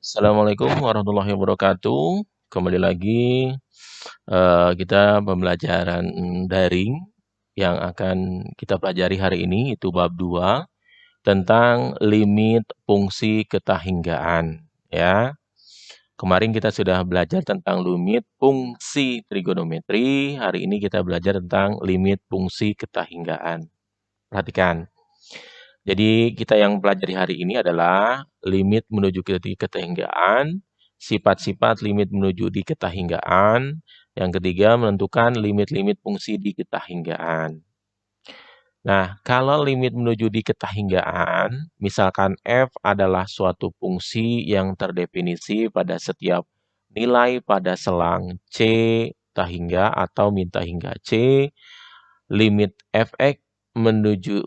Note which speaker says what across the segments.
Speaker 1: Assalamualaikum warahmatullahi wabarakatuh. Kembali lagi kita pembelajaran daring yang akan kita pelajari hari ini itu bab 2 tentang limit fungsi ketahinggaan ya. Kemarin kita sudah belajar tentang limit fungsi trigonometri, hari ini kita belajar tentang limit fungsi ketahinggaan. Perhatikan. Jadi kita yang pelajari hari ini adalah limit menuju ke ketahinggaan, sifat-sifat limit menuju di ketahinggaan, yang ketiga menentukan limit-limit fungsi di ketahinggaan. Nah, kalau limit menuju di ketahinggaan, misalkan f adalah suatu fungsi yang terdefinisi pada setiap nilai pada selang C tahingga atau min tahingga C, limit fx menuju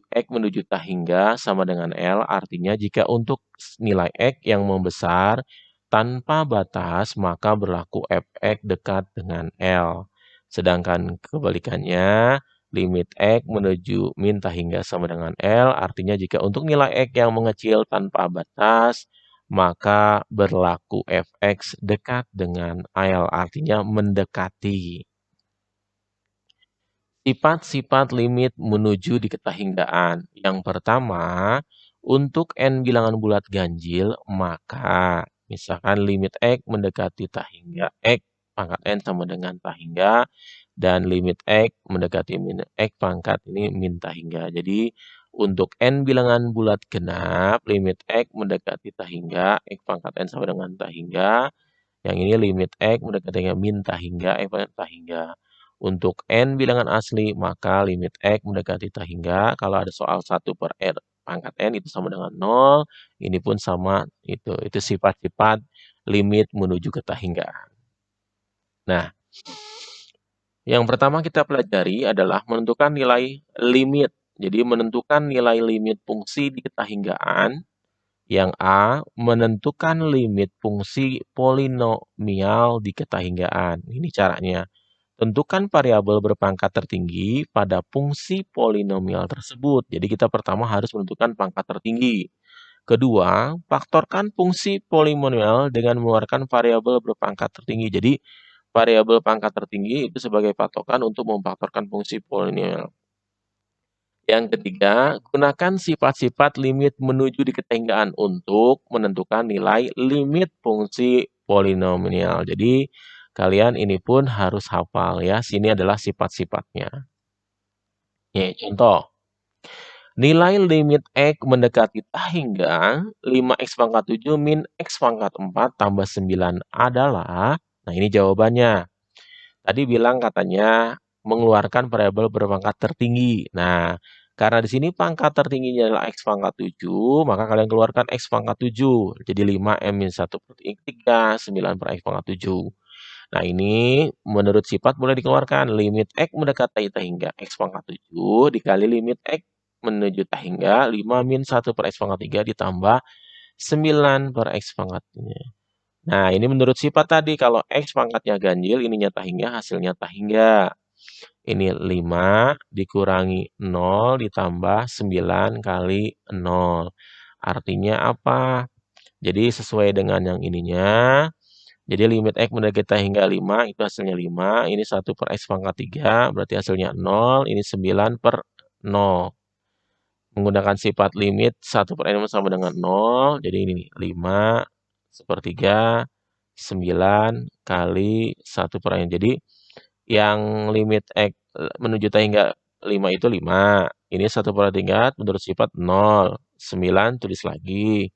Speaker 1: tahingga sama dengan L, artinya jika untuk nilai x yang membesar tanpa batas maka berlaku fx dekat dengan L. Sedangkan kebalikannya, limit x menuju min tahingga sama dengan L, artinya jika untuk nilai x yang mengecil tanpa batas maka berlaku fx dekat dengan L, artinya mendekati. Sifat-sifat limit menuju di ketahinggaan. Yang pertama, untuk n bilangan bulat ganjil, maka misalkan limit x mendekati tahingga x pangkat n sama dengan tahingga, dan limit x mendekati min x pangkat ini min tahingga. Jadi, untuk n bilangan bulat genap, limit x mendekati tahingga, x pangkat n sama dengan tahingga. Yang ini limit x mendekati min tahingga, x pangkat tahingga. Untuk n bilangan asli, maka limit x mendekati tahingga. Kalau ada soal 1 per r pangkat n itu sama dengan 0. Ini pun sama itu. Itu sifat-sifat limit menuju ke tahinggaan. Nah, yang pertama kita pelajari adalah menentukan nilai limit. Jadi menentukan nilai limit fungsi di ketahinggaan. Yang A, menentukan limit fungsi polinomial di ketahinggaan. Ini caranya. Tentukan variabel berpangkat tertinggi pada fungsi polinomial tersebut. Jadi kita pertama harus menentukan pangkat tertinggi. Kedua, faktorkan fungsi polinomial dengan mengeluarkan variabel berpangkat tertinggi. Jadi variabel pangkat tertinggi itu sebagai patokan untuk memfaktorkan fungsi polinomial. Yang ketiga, gunakan sifat-sifat limit menuju di ketahinggaan untuk menentukan nilai limit fungsi polinomial. Jadi kalian ini pun harus hafal ya. Sini adalah sifat-sifatnya. Nih, contoh. Nilai limit x mendekati tahingga 5x pangkat 7 min x pangkat 4 tambah 9 adalah, nah ini jawabannya. Tadi bilang katanya mengeluarkan variabel berpangkat tertinggi. Nah, karena di sini pangkat tertingginya adalah x pangkat 7, maka kalian keluarkan x pangkat 7. Jadi 5m-1 per 3, 9 per x pangkat 7. Nah, ini menurut sifat boleh dikeluarkan. Limit x mendekati tahingga x pangkat 7 dikali limit x menuju tahingga 5 min 1 per x pangkat 3 ditambah 9 per x pangkat 3. Nah, ini menurut sifat tadi. Kalau x pangkatnya ganjil, ininya tahingga, hasilnya tahingga. Ini 5 dikurangi 0 ditambah 9 kali 0. Artinya apa? Jadi sesuai dengan yang ininya. Jadi limit x mendekati tahingga 5, itu hasilnya 5. Ini 1 per x pangkat 3, berarti hasilnya 0. Ini 9 per 0. Menggunakan sifat limit 1 per n sama dengan 0. Jadi ini 5 sepertiga 9 kali 1 per n. Jadi yang limit x menuju tahingga 5 itu 5. Ini 1 per 3 menurut sifat 0. 9 tulis lagi.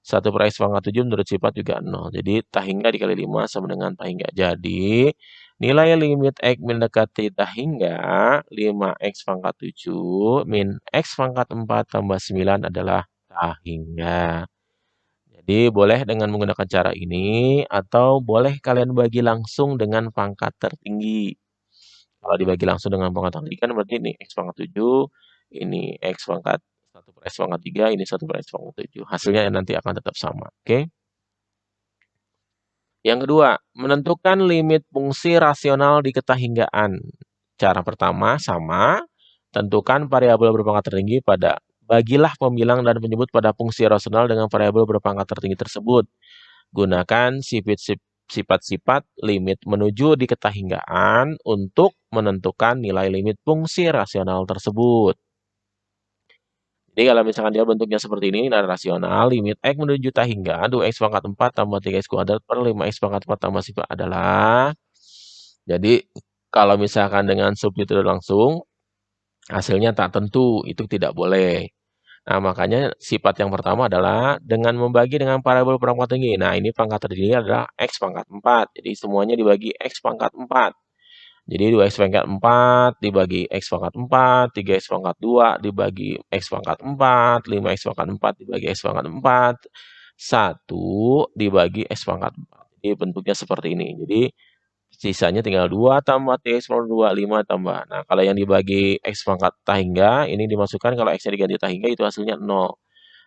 Speaker 1: 1 per x pangkat 7 menurut sifat juga 0. Jadi tahingga dikali 5 sama dengan tahingga. Jadi nilai limit x mendekati tahingga 5x pangkat 7 min x pangkat 4 tambah 9 adalah tahingga. Jadi boleh dengan menggunakan cara ini atau boleh kalian bagi langsung dengan pangkat tertinggi. Kalau dibagi langsung dengan pangkat tertinggi kan berarti ini x pangkat 7, ini x pangkat 1 per x pangkat 3, ini 1 per x pangkat 7. Hasilnya nanti akan tetap sama. Oke? Yang kedua, menentukan limit fungsi rasional di ketahinggaan. Cara pertama sama, tentukan variabel berpangkat tertinggi bagilah pembilang dan penyebut pada fungsi rasional dengan variabel berpangkat tertinggi tersebut. Gunakan sifat-sifat limit menuju di ketahinggaan untuk menentukan nilai limit fungsi rasional tersebut. Jadi kalau misalkan dia bentuknya seperti ini, nilai rasional, limit X menuju tahingga 2X pangkat 4 tambah 3X kuadrat per 5X pangkat 4 tambah sifat adalah. Jadi kalau misalkan dengan substitusi langsung, hasilnya tak tentu, itu tidak boleh. Nah, makanya sifat yang pertama adalah dengan membagi dengan parabol pangkat tinggi. Nah, ini pangkat tertinggi adalah X pangkat 4. Jadi semuanya dibagi X pangkat 4. Jadi 2X pangkat 4 dibagi X pangkat 4, 3X pangkat 2 dibagi X pangkat 4, 5X pangkat 4 dibagi X pangkat 4, 1 dibagi X pangkat 4. Jadi bentuknya seperti ini. Jadi sisanya tinggal 2 tambah X pangkat 2, 5 tambah. Nah, kalau yang dibagi X pangkat tahingga, ini dimasukkan kalau X-nya diganti tahingga itu hasilnya 0.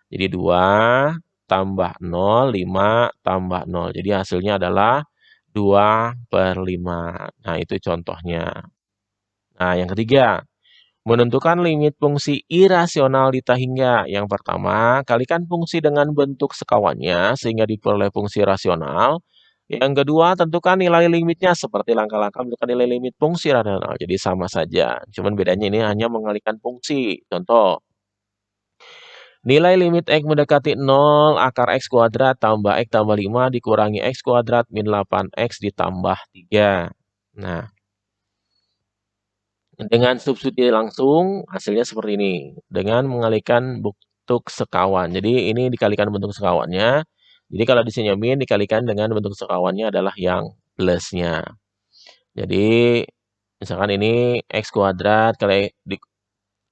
Speaker 1: Jadi 2 tambah 0, 5 tambah 0. Jadi hasilnya adalah 2/5. Nah, itu contohnya. Nah, yang ketiga, menentukan limit fungsi irasional di tahingga. Yang pertama, kalikan fungsi dengan bentuk sekawannya sehingga diperoleh fungsi rasional. Yang kedua, tentukan nilai limitnya seperti langkah-langkah menentukan nilai limit fungsi rasional. Jadi sama saja, cuman bedanya ini hanya mengalihkan fungsi. Contoh, nilai limit X mendekati 0 akar X kuadrat tambah X tambah 5 dikurangi X kuadrat min 8X ditambah 3. Nah, dengan substitusi langsung hasilnya seperti ini. Dengan mengalihkan bentuk sekawan. Jadi ini dikalikan bentuk sekawannya. Jadi kalau di sini min dikalikan dengan bentuk sekawannya adalah yang plusnya. Jadi misalkan ini X kuadrat kali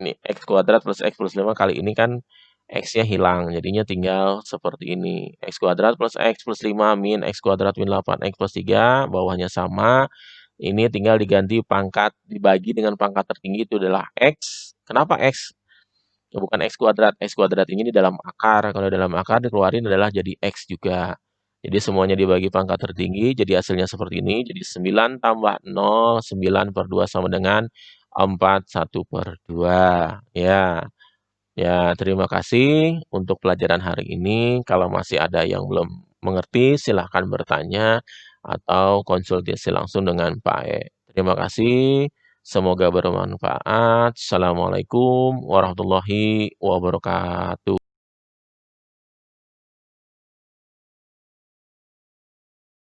Speaker 1: ini X kuadrat plus X plus 5 kali ini kan X-nya hilang. Jadinya tinggal seperti ini. X kuadrat plus X plus 5 min X kuadrat min 8X plus 3. Bawahnya sama. Ini tinggal diganti pangkat, dibagi dengan pangkat tertinggi itu adalah X. Kenapa X? Ya, bukan X kuadrat. X kuadrat ini di dalam akar. Kalau dalam akar dikeluarin adalah jadi X juga. Jadi semuanya dibagi pangkat tertinggi. Jadi hasilnya seperti ini. Jadi 9 tambah 0, 9/2 sama dengan 4, 1/2. Ya. Ya, terima kasih untuk pelajaran hari ini. Kalau masih ada yang belum mengerti, silahkan bertanya atau konsultasi langsung dengan Pak E. Terima kasih. Semoga bermanfaat. Assalamualaikum warahmatullahi wabarakatuh.